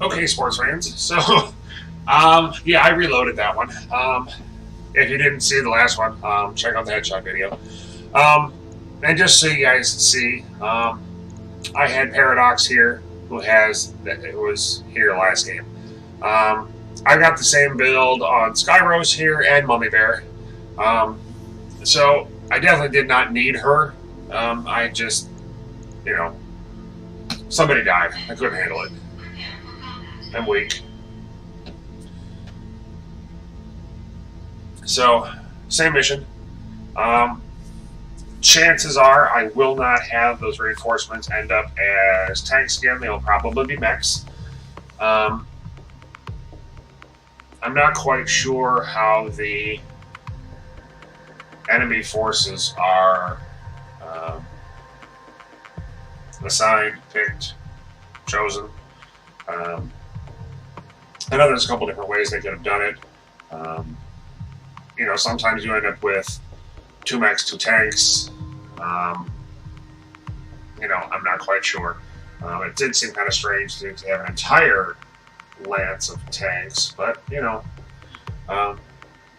Okay, sports fans. So, yeah, I reloaded that one. If you didn't see the last one, check out the headshot video. And just so you guys see, I had Paradox here, who was here last game. I got the same build on Skyrose here and Mummy Bear. So I definitely did not need her. I just, somebody died. I couldn't handle it. I'm weak. So, same mission. Chances are I will not have those reinforcements end up as tanks again. They'll probably be mechs. I'm not quite sure how the enemy forces are assigned, picked, chosen. I know there's a couple different ways they could have done it. Sometimes you end up with 2 mechs, 2 tanks. I'm not quite sure. It did seem kind of strange to have an entire lance of tanks, but, it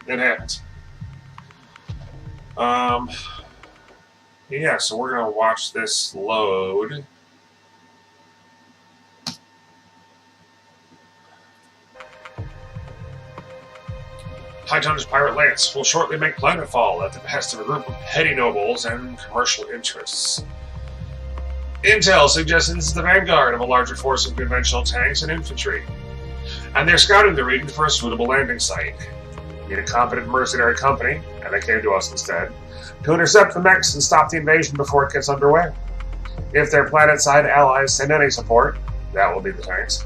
happens. Yeah, so we're going to watch this load. High tonnage pirate lance will shortly make planetfall at the behest of a group of petty nobles and commercial interests. Intel suggests this is the vanguard of a larger force of conventional tanks and infantry, and they're scouting the region for a suitable landing site. We need a competent mercenary company, and they came to us instead, to intercept the mechs and stop the invasion before it gets underway. If their planet-side allies send any support, that will be the tanks.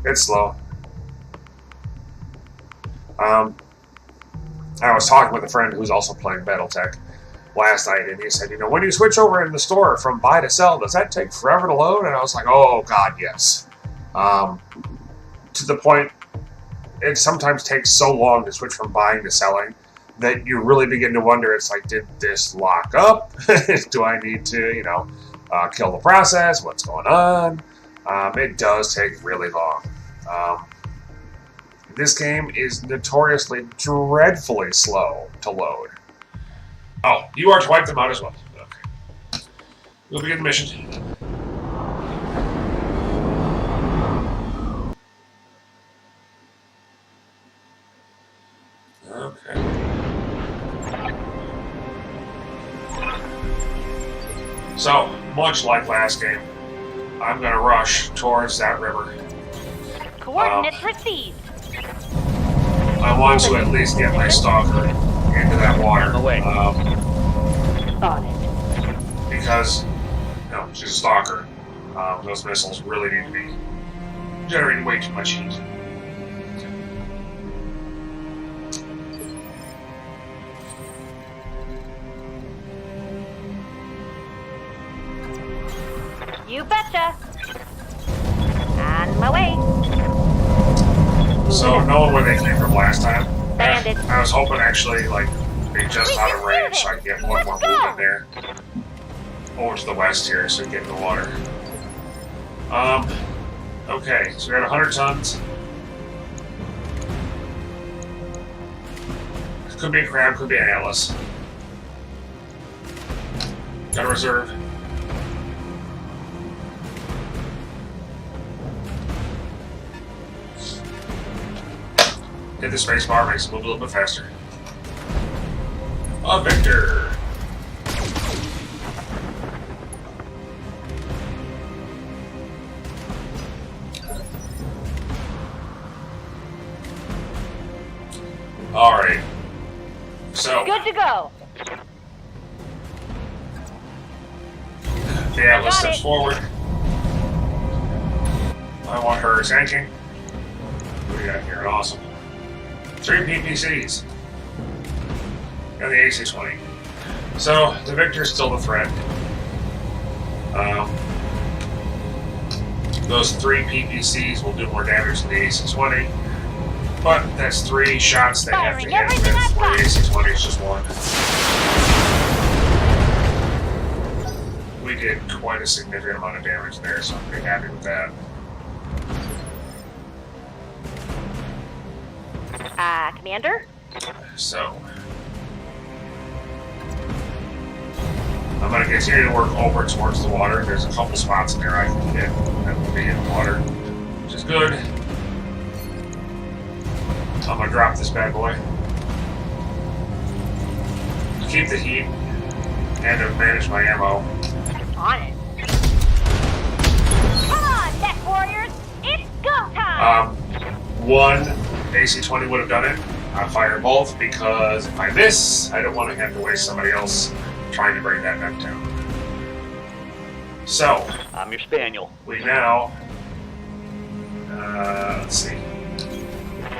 It's slow. I was talking with a friend who's also playing BattleTech last night, and he said, when you switch over in the store from buy to sell, does that take forever to load? And I was like, oh, God, yes. To the point, it sometimes takes so long to switch from buying to selling that you really begin to wonder, it's like, did this lock up? Do I need to, kill the process? What's going on? It does take really long. This game is notoriously dreadfully slow to load. Oh, you are to wipe them out as well. Okay. We'll begin the mission. Okay. So, much like last game, I'm going to rush towards that river. Coordinates received. I want to at least get my stalker into that water. On it. Because, she's a stalker. Those missiles really need to be generating way too much heat. You betcha. On my way. So, knowing where they came from last time, Bandit. I was hoping actually, they just out of range so I can get one more movement there. Over to the west here so we can get in the water. Okay, so we got 100 tons. Could be a crab, could be an atlas. Got a reserve. Hit the space bar, makes it move a little bit faster. A Victor! Alright. So. Good to go. The Atlas steps forward. I want her tanking. What do we got here? Awesome. 3 PPCs. And the AC-20. So, the Victor's still the threat. Those 3 PPCs will do more damage than the AC-20. But that's 3 shots they have to hit, where the AC-20 is just 1. we did quite a significant amount of damage there, so I'm pretty happy with that. Commander? So, I'm going to continue to work over towards the water. There's a couple spots in there I can hit that will be in the water, which is good. I'm going to drop this bad boy. Keep the heat and to manage my ammo. On it. Come on, Mech Warriors! It's go time! One AC-20 would have done it. I fire both because if I miss, I don't want to have to waste somebody else trying to bring that mech down. So, I'm your spaniel. we now, let's see.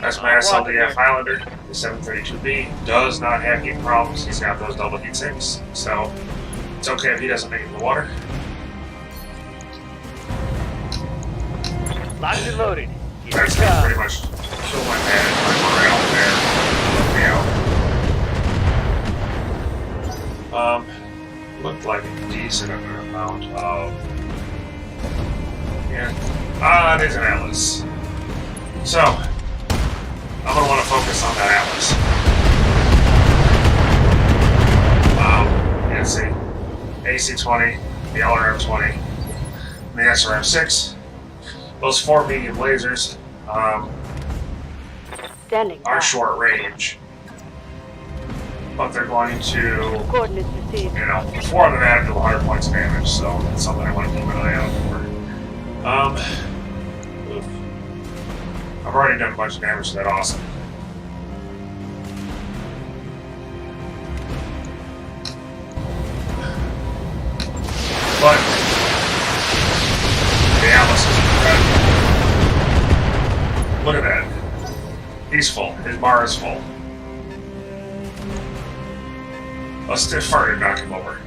That's my SLDF Highlander. The 732B does not have heat problems. He's got those double heat sinks, so it's okay if he doesn't make it in the water. Locked and loaded. Here That's it comes. pretty much kill my man and my morale there. Let me out. Looked like a decent amount of. Yeah. There's an Atlas. So, I'm going to want to focus on that Atlas. Let's see. AC-20, the LRM-20, and the SRM-6. Those 4 medium lasers Standing are by. short range. But they're going to, Coordinates received. 4 of them add to 100 points of damage, so that's something I want to keep an eye out for. Oof. I've already done a bunch of damage to that awesome. But the Atlas is incredible. Look at that. He's full. His bar is full. A stiff fart and knock him over.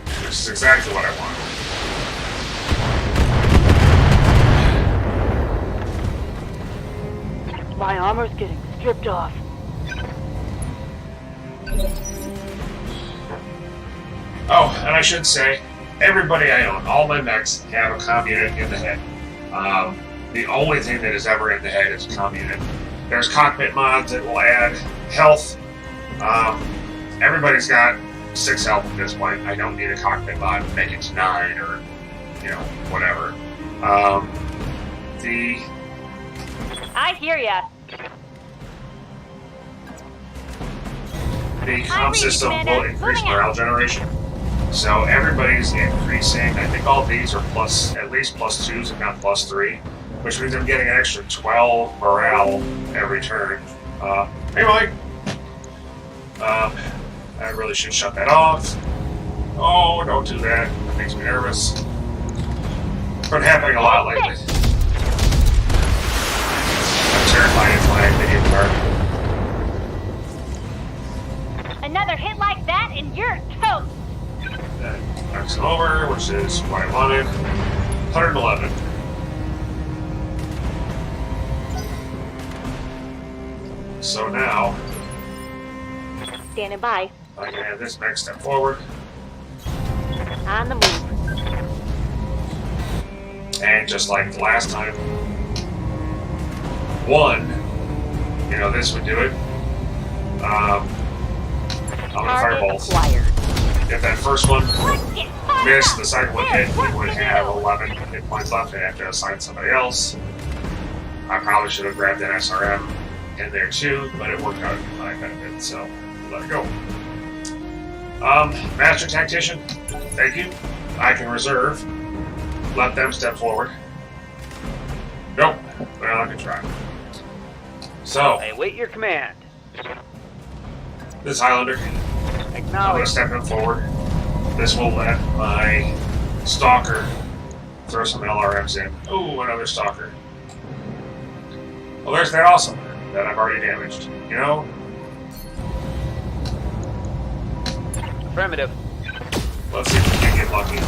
Which is exactly what I want. My armor's getting stripped off. Oh, and I should say, everybody I own, all my mechs have a comm unit in the head. The only thing that is ever in the head is a comm unit. There's cockpit mods that will add health. Everybody's got 6 health at this point. I don't need a cockpit mod to make it to 9 or, whatever. I hear ya. The comm system will increase morale generation. So everybody's increasing. I think all these are at least plus 2s, if not plus 3, which means I'm getting an extra 12 morale every turn. Anyway, I really should shut that off. Oh, don't do that. That makes me nervous. It's been happening a lot lately. I'm terrified of my video card. Another hit like that and you're toast. That knocks it over, which is what I wanted. 111. So now, Standing by. I can have this mech step forward. On the move. And just like the last time, 1, this would do it. I'm gonna fire Target both. acquired. If that first one Let's get fired missed, up. the second one There's hit, work we would to have do. 11 hit points left. I'd have to assign somebody else. I probably should have grabbed an SRM in there too, but it worked out in my benefit, so let it go. Master Tactician, thank you. I can reserve. Let them step forward. Nope. Well, I can try. So, I await your command. this Highlander, I'm going to Acknowledge. step him forward. This will let my Stalker throw some LRMs in. Ooh, another Stalker. Well, there's that awesome that I've already damaged. Affirmative. Let's see if we can get lucky.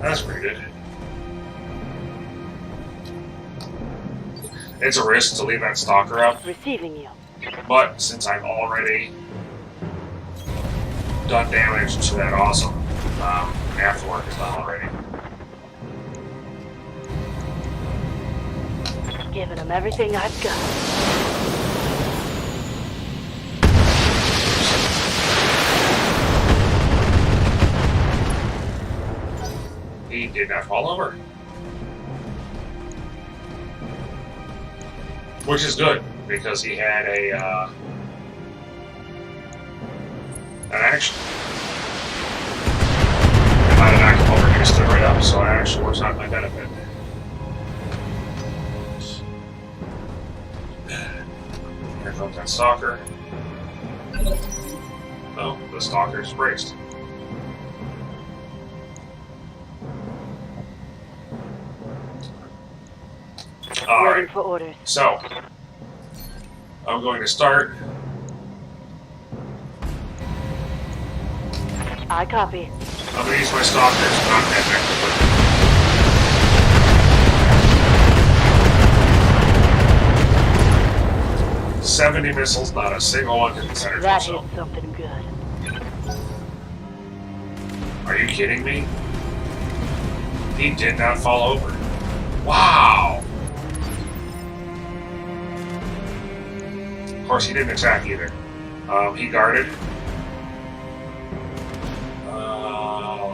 That's pretty good. It's a risk to leave that Stalker up, Receiving you. but since I've already done damage to that awesome afterwork is done already. Giving them everything I've got. He did not fall over. Which is good, because he had an action. If I had knocked him over, he stood right up, so it actually works out in my benefit. Here comes that stalker. Oh, the stalker's braced. Waiting for orders. So, I'm going to start. I copy. I'm going to use my stalkers to knock that back. 70 missiles, not a single one hit the center That torso. hit something good. Are you kidding me? He did not fall over. Wow! Of course, he didn't attack either. He guarded.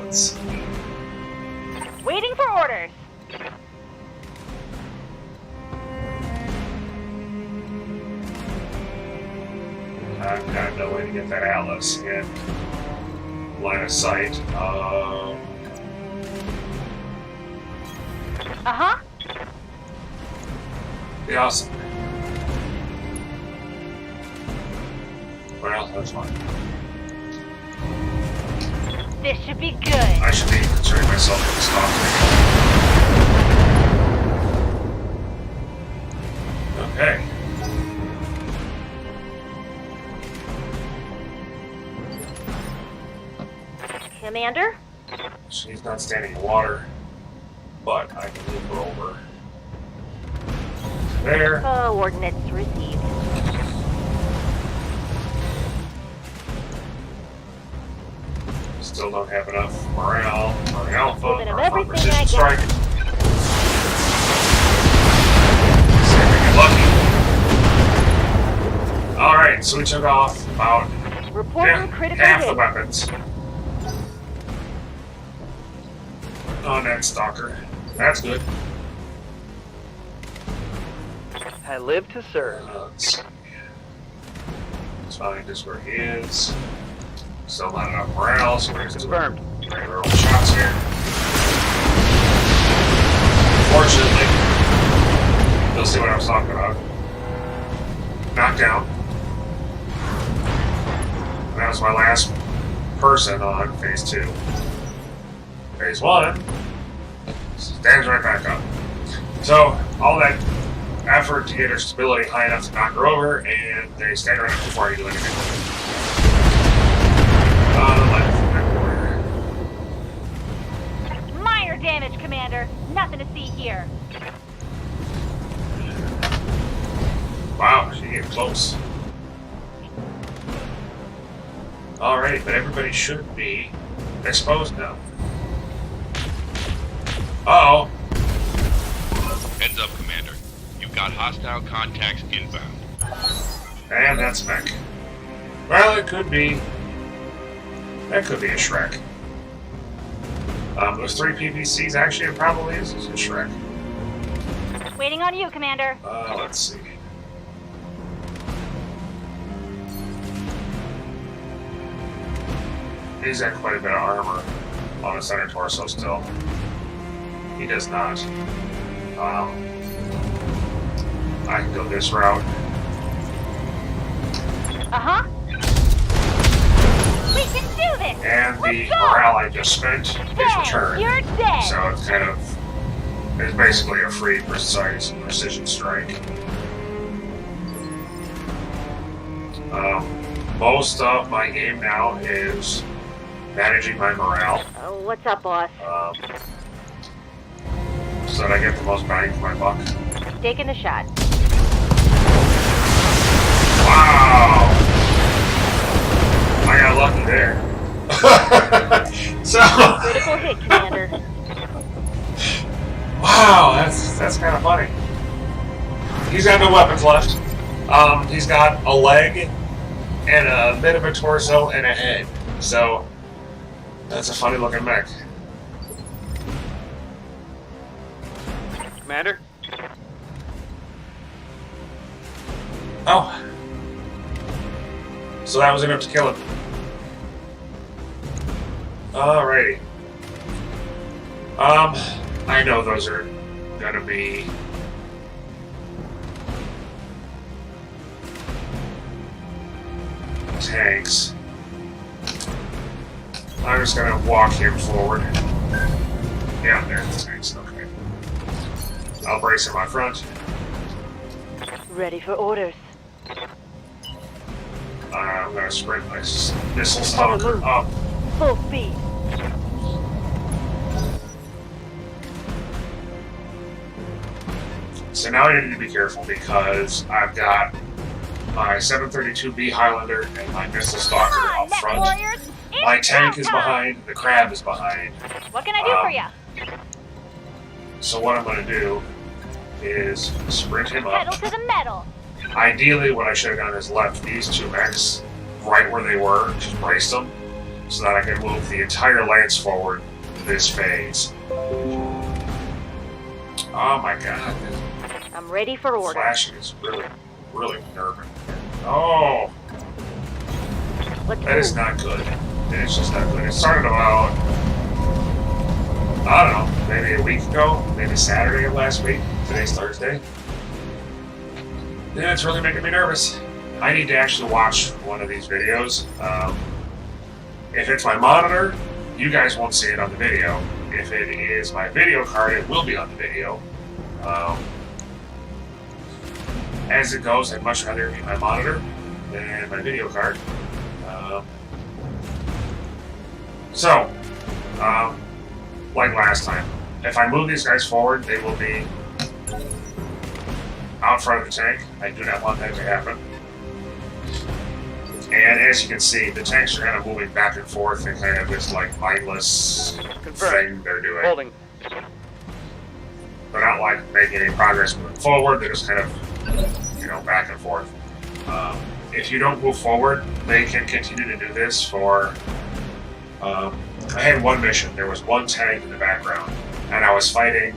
Let's see. Waiting for orders. I've got no way to get that Atlas in line of sight. Uh-huh. Be awesome. Well, that's fine. This should be good. I should be concerning myself with the stalker. Okay. Commander? She's not standing in water, but I can move her over there. Coordinates received. Still don't have enough morale for an alpha Giving or him for everything precision I strike. got. See if we get lucky. Alright, so we took off about Reporting critical half the hit. weapons on that stalker. That's good. I live to serve. Let's see. Let's find just where he is. Still not enough morale, so we're just doing Confirmed. regular old shots here. Fortunately, you'll see what I was talking about. Knockdown. That was my last person on phase 2. Phase 1 stands right back up. So, all that effort to get her stability high enough to knock her over, and they stand right up before you do anything. MechWarrior. Minor damage, Commander. Nothing to see here. Wow, she came close. Alright, but everybody should be exposed now. Uh-oh. Heads up, Commander. You've got hostile contacts inbound. And that's Mech. Well, it could be. That could be a Shrek. Those 3 PVCs, actually, it probably is a Shrek. Waiting on you, Commander. Let's see. He's got quite a bit of armor on his center torso still. He does not. I can go this route. Uh-huh. We can do this! And the Let's go! morale I just spent is Damn, returned. you're dead! So it's kind of, it's basically a free, precise precision strike. Most of my game now is managing my morale, What's up, boss? so that I get the most bang for my buck. Taking the shot. Wow! I got lucky there. He's got no weapons left. He's got a leg and a bit of a torso and a head. So that's a funny looking mech. Commander? Oh. So that was enough to kill him. Alrighty. I know those are gonna be tanks. I'm just gonna walk him forward. Yeah, there's the tanks, okay. I'll brace him on front. Ready for orders. I'm gonna sprint my missile stalker up. Full speed. So now I need to be careful because I've got my 732B Highlander and my missile stalker up front. MechWarriors, My it's tank is showtime! behind, the crab is behind. What can I do for you? So what I'm going to do is sprint him Pedal up. to the metal. Ideally, what I should have done is left these two mechs right where they were, just braced them, so that I can move the entire lance forward this phase. Oh my god, I'm ready for the orders. flashing is really, really nerving. Oh, Let's that is move. not good. It's just not good. It started about, I don't know, maybe a week ago, maybe Saturday of last week. Today's Thursday. Yeah, it's really making me nervous. I need to actually watch one of these videos. If it's my monitor, you guys won't see it on the video. If it is my video card, it will be on the video. As it goes, I'd much rather it be my monitor than my video card. Like last time, if I move these guys forward, they will be out front of the tank. I do not want that to happen. And as you can see, the tanks are kind of moving back and forth in kind of this like mindless thing they're doing. Holding. They're not like making any progress moving forward. They're just kind of, back and forth. If you don't move forward, they can continue to do this for. I had one mission. There was one tank in the background, and I was fighting.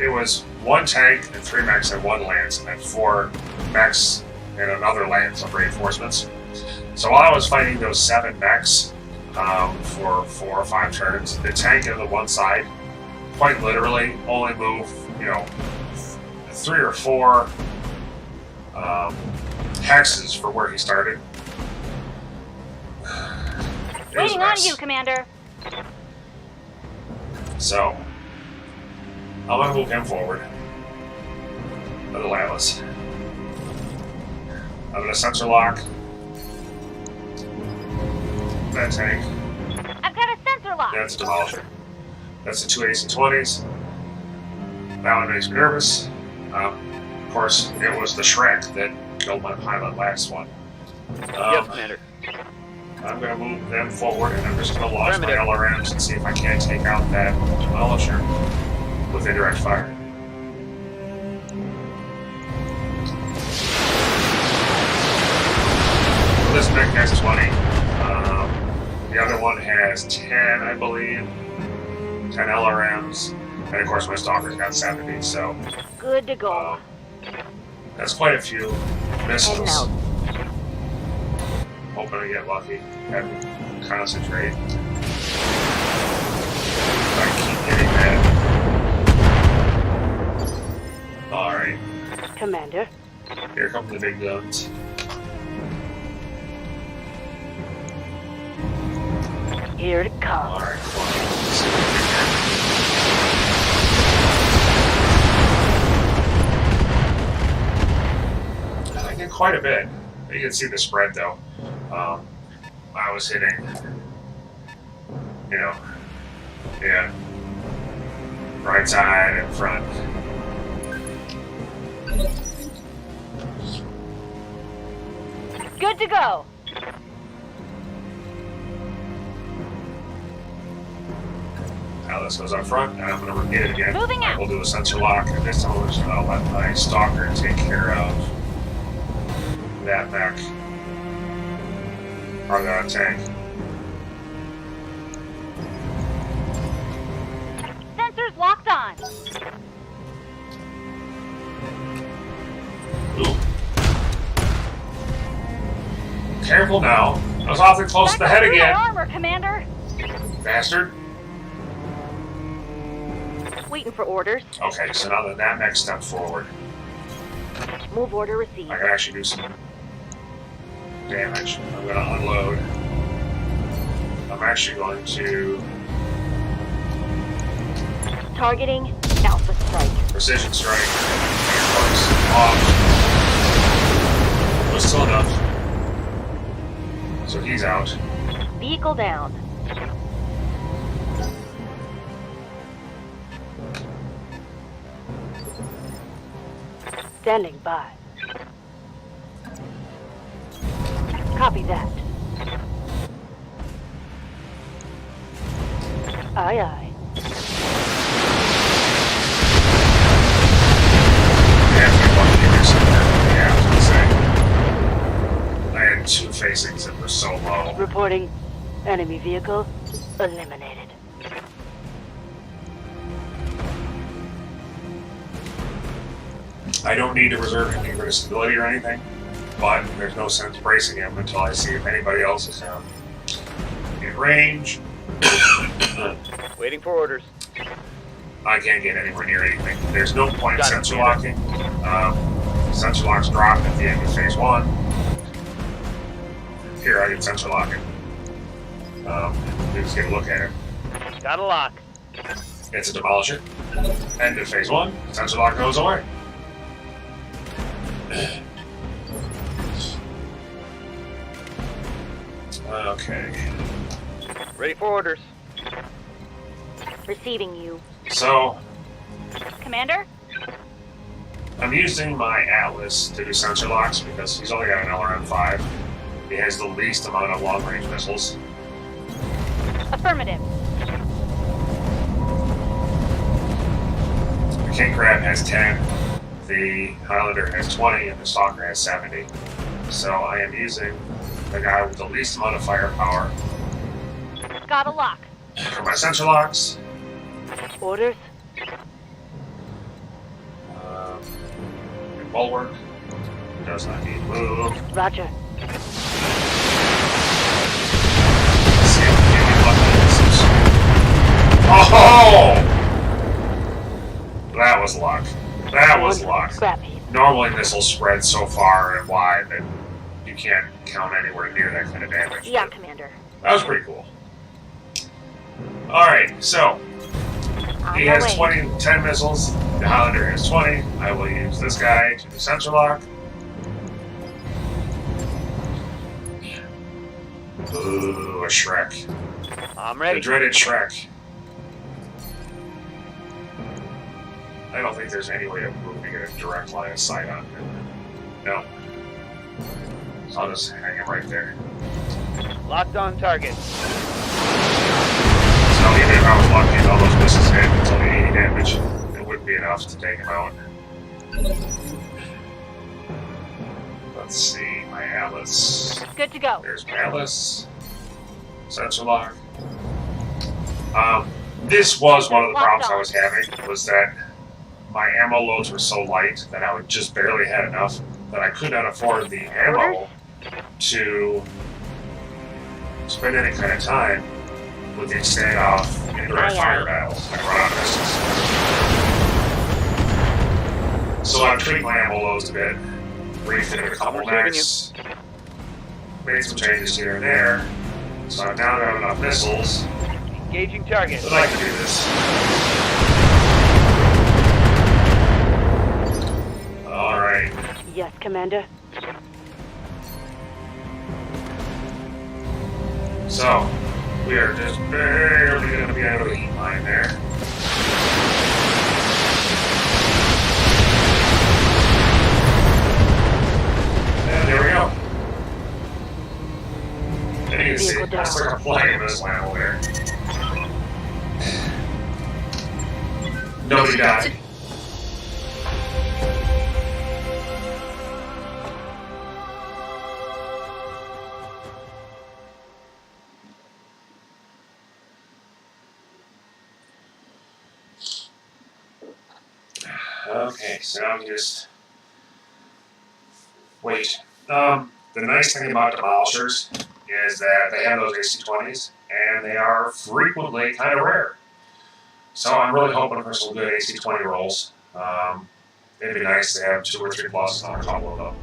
It was one tank and 3 mechs and 1 lance, and then 4 mechs and another lance of reinforcements. So while I was fighting those 7 mechs for 4 or 5 turns, the tank on the one side, quite literally, only moved, 3 or 4 hexes for where he started. Waiting on you, Commander. So, I'm gonna move him forward. Little Atlas. I'm gonna sensor lock that tank. I've got a sensor lock. That's a demolisher. That's the 2 8s and 20s. That one makes me nervous. Of course, it was the Shrek that killed my pilot last one. Yes, Commander. I'm going to move them forward, and I'm just going to launch my Affirmative. LRMs and see if I can't take out that demolisher with indirect fire. This mech has 20. The other one has 10, I believe. 10 LRMs. And of course, my Stalker's got 70, so Good to go. that's quite a few Heading missiles. out. Hoping to get lucky and concentrate. I keep getting that. Alright, Commander. here come the big guns. Here it comes. Alright, come on. Let's see what we can. I did quite a bit. You can see the spread though. I was hitting, yeah, right side and front. Good to go. Now this goes up front, and I'm going to repeat it again. Moving out. We'll do a sensor lock, and this time we're just going to let my stalker take care of that mech. Or that tank. Sensors locked on. Ooh. Careful now. I was awfully close to the head again. Armor, Commander. Bastard. Waiting for orders. Okay, so now that mech stepped forward, Move order received. I can actually do some damage. I'm going to unload. I'm actually going to Targeting Alpha Strike. precision strike. Off. But still enough. So he's out. Vehicle down. Standing by. Copy that. Aye, aye. I had two facings that were so low. Reporting enemy vehicle eliminated. I don't need to reserve any stability or anything, but there's no sense bracing him until I see if anybody else is down. In range. Waiting for orders. I can't get anywhere near anything. There's no point in sensor locking. Sensor lock's dropped at the end of phase 1. Here, I can sensor lock it. Just get a look at it. Got a lock. It's a demolisher. End of phase 1. Sensor lock goes away. Okay. Ready for orders. Receiving you. So, Commander? I'm using my Atlas to do sensor locks because he's only got an LRM-5. He has the least amount of long-range missiles. Affirmative. The King Crab has 10, the Highlander has 20, and the Stalker has 70. So I am using the guy with the least amount of firepower Got a lock. for my sensor locks. Orders? Bulwark does not need move. Roger. Let's see if we can get lucky with this. Oh! That was luck. That was luck. Scrap heap. Normally missiles spread so far and wide that you can't count anywhere near that kind of damage. Yeah, Commander. That was pretty cool. Alright, so On he my has way. 10 missiles. The Highlander has 20. I will use this guy to do sensor lock. Ooh, a Shrek. I'm The ready. dreaded Shrek. I don't think there's any way of moving a direct line of sight on him. No. So I'll just hang him right there. Locked on target. So even if I was lucky and all those missiles hit, it's only 80 damage. It wouldn't be enough to take him out. Let's see, my Atlas. Good to go. There's my Atlas. Sensor lock. This was one of the problems I was having, was that my ammo loads were so light that I would just barely had enough that I could not afford the ammo to spend any kind of time with these standoff indirect fire battles. I run out of missiles. So I tweaked my ammo loads a bit, refitted a couple mechs, made some changes here and there, so I've now got enough missiles Engaging target. that I can do this. Alright. Yes, Commander. So, we are just barely going to be out of the heat line there. And there we go. And you can see, I still got plenty of missile ammo there. Nobody died. Okay, so now we just wait. The nice thing about demolishers is that they have those AC-20s, and they are frequently kind of rare. So I'm really hoping for some good AC-20 rolls. It'd be nice to have 2 or 3 pluses on a couple of them.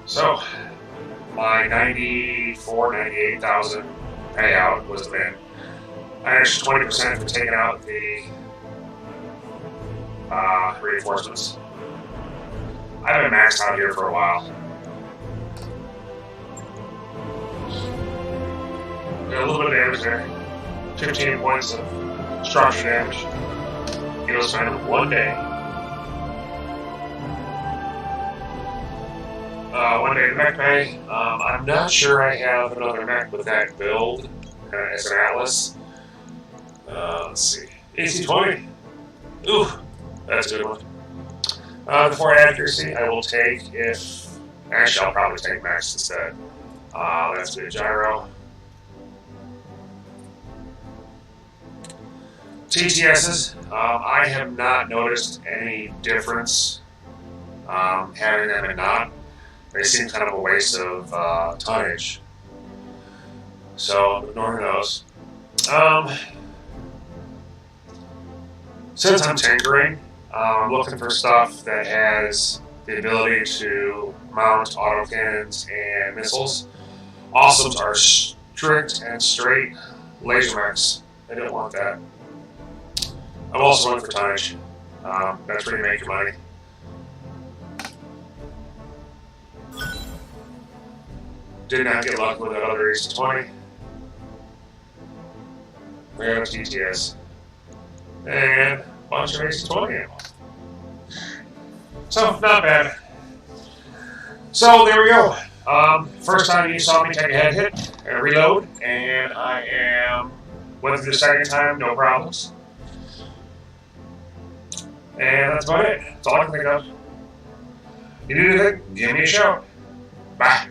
So my 98,000 payout was the win. I extra 20% for taking out the reinforcements. I've been maxed out here for a while. Got a little bit of damage there. 15 points of structure damage. Heals time in 1 day. 1 day mech bay. I'm not sure I have another mech with that build as an Atlas. Let's see. AC-20. Ooh, that's a good one. The 4 accuracy I will take if... Actually, I'll probably take max instead. That's good gyro. TTSs, I have not noticed any difference having them and not. They seem kind of a waste of tonnage. So, ignoring those. Since I'm tinkering, I'm looking for stuff that has the ability to mount autocannons and missiles. Awesomes are strict and straight laser mechs. I don't want that. I'm also looking for tonnage. That's where you make your money. Did not get lucky with that other AC-20. We have a TTS. And a bunch of AC-20 ammo. So, not bad. So, there we go. First time you saw me take a head hit and reload, and I went through the second time, no problems. And that's about it. That's all I can think of. You need anything? Give me a shout. Bye.